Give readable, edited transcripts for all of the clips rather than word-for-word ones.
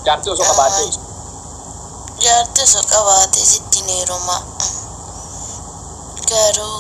جارتي وسوق بعدين جارتي سوق بعدين ستين روما garuu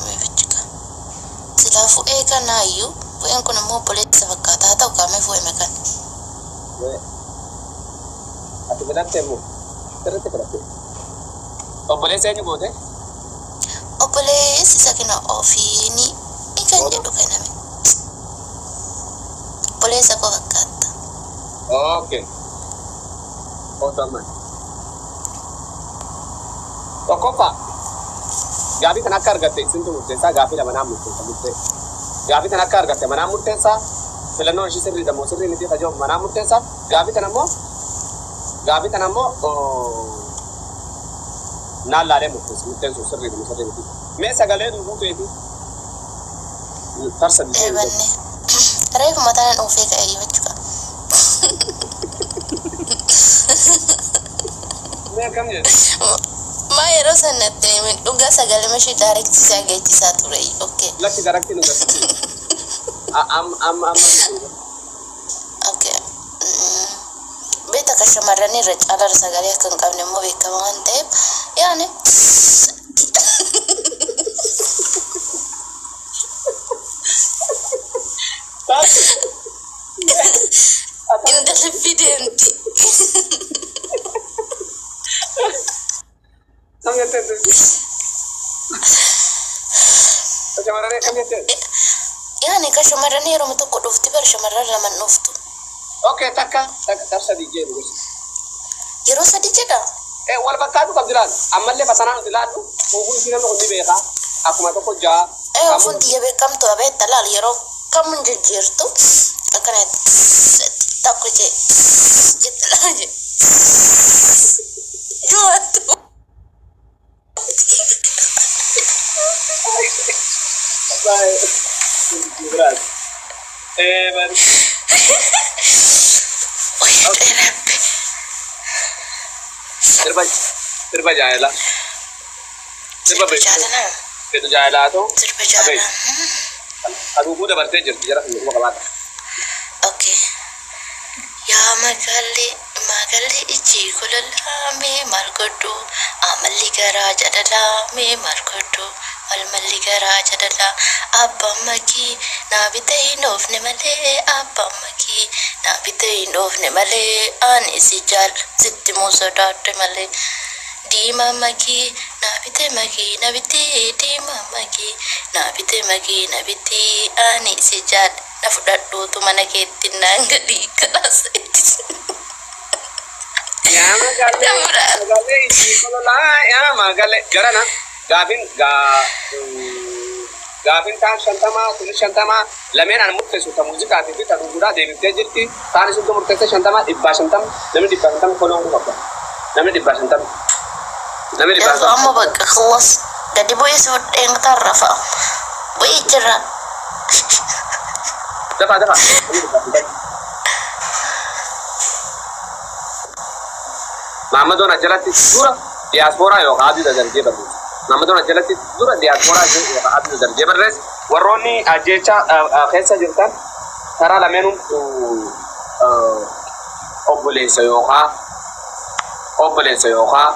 meefichika silaafu eeganaayyuu bu'een kun immoo obboleessa fakkaata haa ta'u qaamee fu'eme kan ati filattee moo sirriitti filattee obboleessa eenyu goote obboleessi sakina ofiini kan jedhu kenname obboleessa koo fakkaata okay otoman tokkoffaa gaabii kan akka argatte isintu murteessaa gaabii lama naam murteessa gaabii kan akka argatte manaa murteessaa filannoon ishii sirriidha moo sirrii miti tajaajilu manaa murteessaa gaabii tan ammoo naallaalee murteessu sirriidha moo sirrii miti mee sagalee duuteeti tarsa eebanne reefu mataan oofee ka'ee jechuudha mee akkam jedhe ما يرسل نتني من أوجا سجل ماشي دايركت ساجيت ساتوري أوكي لا كي دايركت نقول أم أوكي بيتك الشمراني رجع على سجل كان قبل ما بيكمان تيب يعني إن ده الفيديو أنتي كم يتد كشمراني كم يتد يعني كشمراني رم تقول أفتي برشمران لما نفتو أوكي تكا ترسا دي جيل بس يروسا دي جدا ولا بكاتو كبدلان أما اللي فتنا ندلانو وقول فينا نقول بيها أكو ما تقول جا فندي يبي كم تو أبي تلال يرو كم نجيرتو أكنت تاكو جي جتلاجي جواتو باي براد بس تربى جايلا تربى جايلا itu jalan tu terbaca aduh udah berarti jarak ini gua kelihatan oke ya magali iji kulalame margodo amalli garaja dalame margodo almalli garaja dala abba maki nabitay nofne male abba maki nabitay nofne male an isijal sitti musodatte male Dima magi nabite dima magi nabite ani sejad nafudaddu tu mana ketin nangadi kelas ya magale isi kalau lah ya magale garana gafin tan shantama lamen an muttesu ta muzika ti ta dugura de bi tejirti tan su to muttesu shantama dibba shantam lamen dibba shantam kolon ko ba lamen dibba shantam يلا أما بقى خلص قد يبغى يسود إن تعرفه ويجرى دفع محمدون أجلت الدورة دياسبورا يوقعد درجة برد محمدون أجلت الدورة دياسبورا يوقعد درجة برد وروني أجيشا خيسة جرتان ترى لمنهم أبوليس يوقع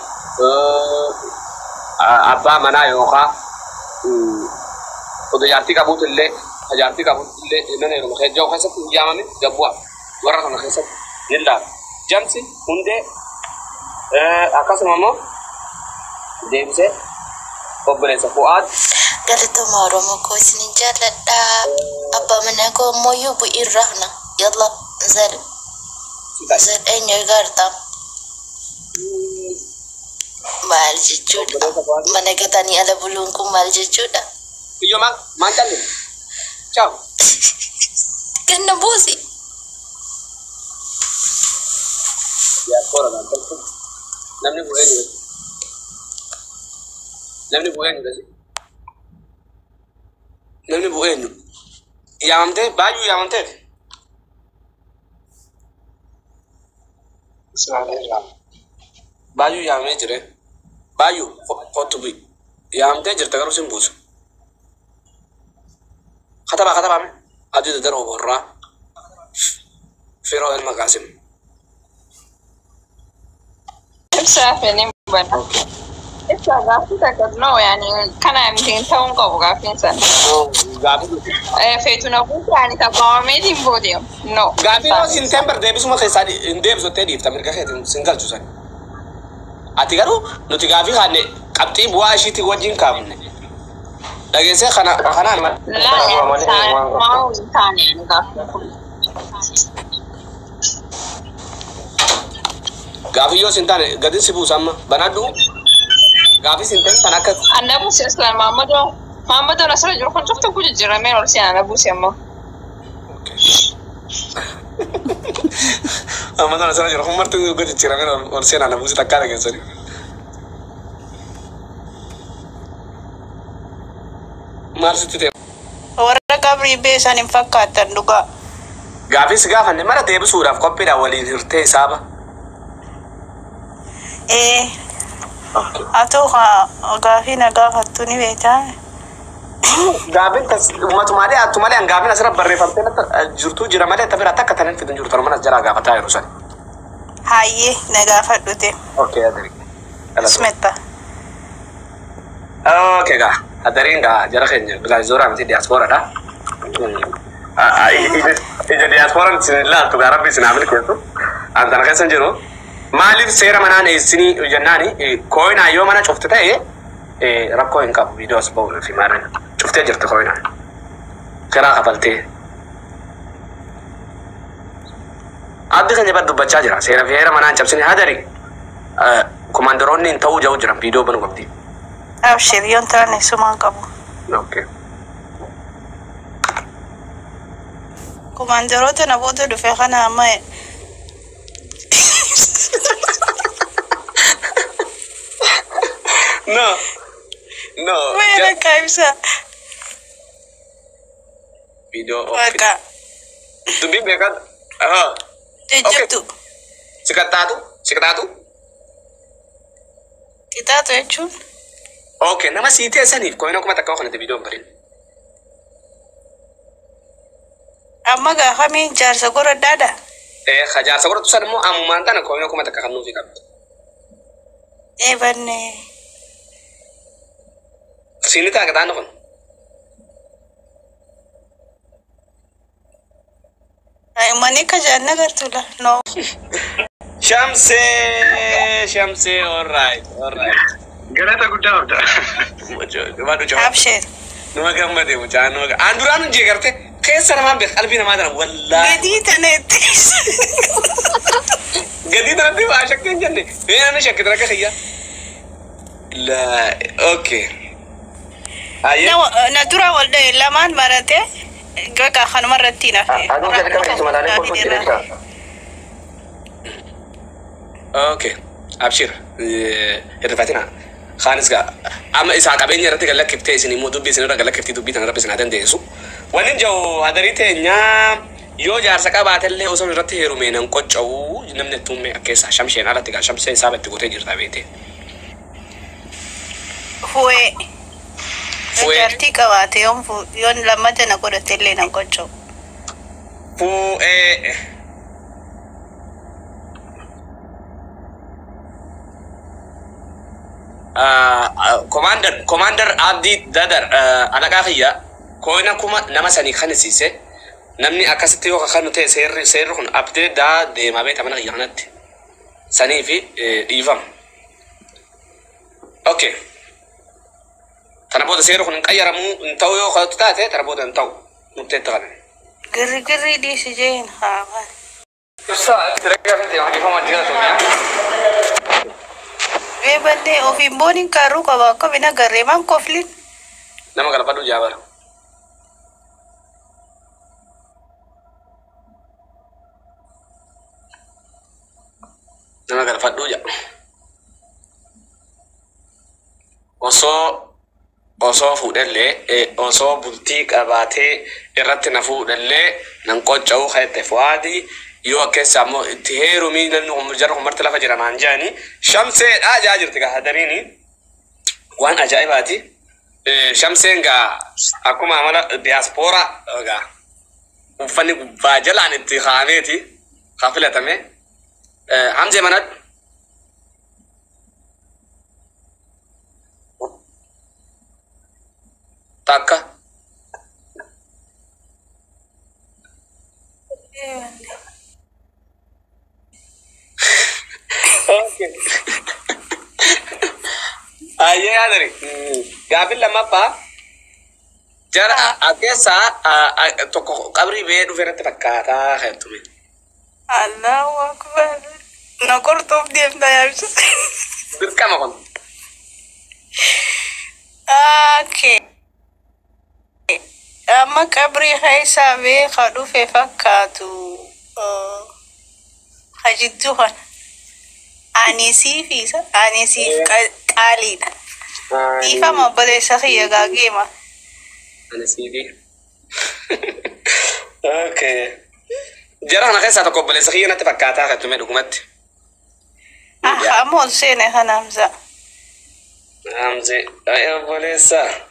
أبا منا يوقع وده جارتي كابوت اللي إننا يروم خير جو خيسة يامامي جبوا ورا خيسة يلا جامسي هندي أكاس ماما ديمسه أبوليس فؤاد قالت مارو مكوس نجال دا أبا منكو مويو بإيرهنا يلا نزل أين يقارتا mal jechuudha mana gatanii ala buluun kun mal jechuudha iyo mantan ciao ganna boosi ya kora dan namni buenyu yamte bayu yamte bayu yamne jire bayu foto bi yamte jirta garu simbus khataba me adu daro borra firo el magasim سافني بنا إيش غافي تكلنا يعني كان يمكن تون قبوا غافين سن غافي فيتونا بوك يعني تقامي دي بوديوم نو غافي لو سنتمبر ديبس ما خيسادي ديبس تدي في أمريكا خير سنجل جوسان أتيجارو نتيجافي خانة كابتن بواشي تيجوجين كامنة لكن سه خنا لا ما هو إنسان يعني غافي يو سنتان قدين سبوا سما بنادو غافي سنتان تناك أنا بوس أصلا محمد رسول الله كنت شفت كل جرامين ورسي أنا بوس يما محمد رسول الله هم مرتين قد جرامين ورسي أنا بوس تكاد كذا مارس تيجي warra qabrii beesan hin fakkaatan dhugaa. gaafis gaafanne mara deebisuudhaaf qophiidhaan waliin hirtee isaaba. Haa ta'u gaafii na gaafattu ni beektaa. Gaafiin uummatumaalee attumaalee gaafiin asirra barreeffamtee jirtu jira malee taphira takka tanan fidin jirtu mana jala gaafataa yeroo san. Hayyee na gaafadhute. Okay, adari. Smetta. Okay gaa. Adariin gaa jara keenya bilaa zoora miti diaspora dha. Ija diaspora sinilla tu garabbi sinamil keetu. Antana keessa jiru. Maaliif seera manaan eessini jennaani koina yoo mana cufte ta'e rakkoo hin qabu viidiyoos ba'uun fi maarreen cuftee jirti koina. Karaa kafaltee. Addi keenya bar dubbachaa jira. Seera fi heera manaan cabsini hadari. Komandaroonni hin ta'uu jiru jiran viidiyoo banu qabdi. Abshir yoon taane sumaan qabu. Okay. Komandaroota na booda dhufe kana amma No. Wera kaibsa. Video Waka. Tu bi bekat. Jejjabdu. Sikataatu. Kitaatu jechuun. Okay, nama siitee saniif koina kuma takka kana video barin. Amma gaafamii jaarsa goroddaadha. Jaarsa godhatu san immoo ammaan tana koina kuma takka kan nuufi qabdu. Eebanne. Sini taa gataan kun. Mani ka janna gartula. No. Shamse, all right. Galata guddaa qabda. Waadu jawab. Abshir. Nama gammade mucaan nama anduraan hojii garte keessa namaan beek qalbii namaa tana wallaahi. Gadii taneetti. Gadii tanatti waa shakkeen jenne. Namni shakkite rakka kiyya. Okay. Na dura wal dhahe lamaan marate gaga kanuma irratti nafe. Aduu gadi qabeessu malaalee kolfoo jireenya. Okay. Abshir. Hirrifatina. Khaanis gaa amma isaa qabeenya irratti galakkifte isin immoo dubbii isin irra galakkifti dubbii tana rabbi isin haa dandeessu. Wanni jawu hadarii teenyaa yoo jaarsa qabaatellee osoo irratti heerume nan qocca'u namni tuumme akkeessa shamsheen alatti gaa shamsee isaa batti gotee jirta beete. Fuwee. Jartii qabaate yoon lammata na godhate illee nan qocca'u. Fu'ee. Commander Abdi Dadar alaqa khiyya koina kuma nama sani khanisiise namni akkasitti yoo kakanu ta'e seerri kun abdee daa deemaa beeta mana khiyya kanatti sanii fi dhiifam. Okay. Tana booda seerri kun hin qayyaramu hin ta'u yoo kadhatu taate tana booda hin ta'u murteetta kana. Girri dhiisi jeen haa. Eebanne ofiin booniin kaaruu qaba akka bina garreemaan koflin. Nama galfadhu jaabara. Nama galfadhu ja. Osoo fuudhallee osoo bultii qabaatee irratti na fuudhallee nan qocca'uu ka'etti fu'aadii yoo akkeessa ammoo itti heerumii namni jarra kun marti lafa jira naan jaani shamseedhaa jaa jirti gaa hadariini waan ajaa'ibaati. Shamseen gaa akkuma amala diaaspooraa gaa uffanni gubbaa jalaan itti kaameeti haa filatame. Hamzee manad تاكا اوكي ايه ادري قابل لما با جرى اكيسا توكو قبري بيدو فين تفكاتا خيتومي الله أكبر نقول توب دي يا بس بالكما كنت اوكي أما كبري هاي سابي خدو في فكاتو خجدوهن أنيسي فيسا أنيسي قالين إيفا ما بلي سخية غاقيمة أنا سيدي اوكي جرى انا خيسا تقبل سخينا تفكاتا خيتومي دوكمت أمول سيني هنمزة همزة ايوه بوليسا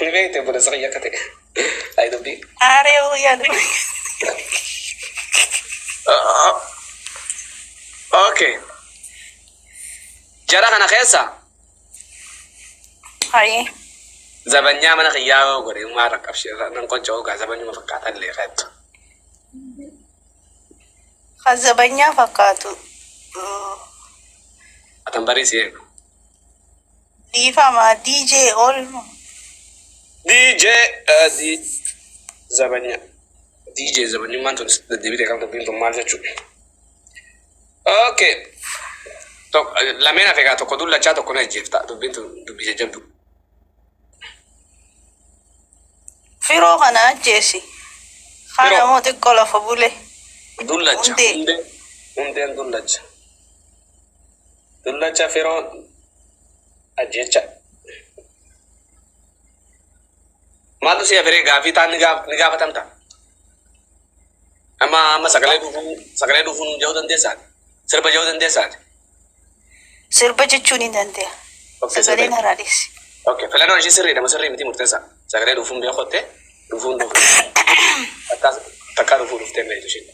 نبيت بوليسا خيا كتك اي دبي أريو يدري اوكي جرى انا خيسا هاي زبنيا من خيا غوري ما ركب شي نكون جوغا زبنيا ما فكاتا اللي خيت خزبنيا فكاتو اتمبري سي إيفا ما دي جي أولمو دي زبنيا ما انتو دي كان تبين تمال جو اوكي تو la mena fegato con dulla chato con Egipta tu bije jabdu فيرو خنا جيسي خنا موتي كولا فبولي dulla cha unde dulla cha fero ajecha malu sia fere gafi ta niga fatamta ama sagale du fun jawdan desat serba jawdan desat سيربا جتشوني دانتيا سجلين هراديس اوكي فلانو اجي سري ده سري متي مرتسا sagale du fun be khote du fun تكاد فور فتم بيتوشين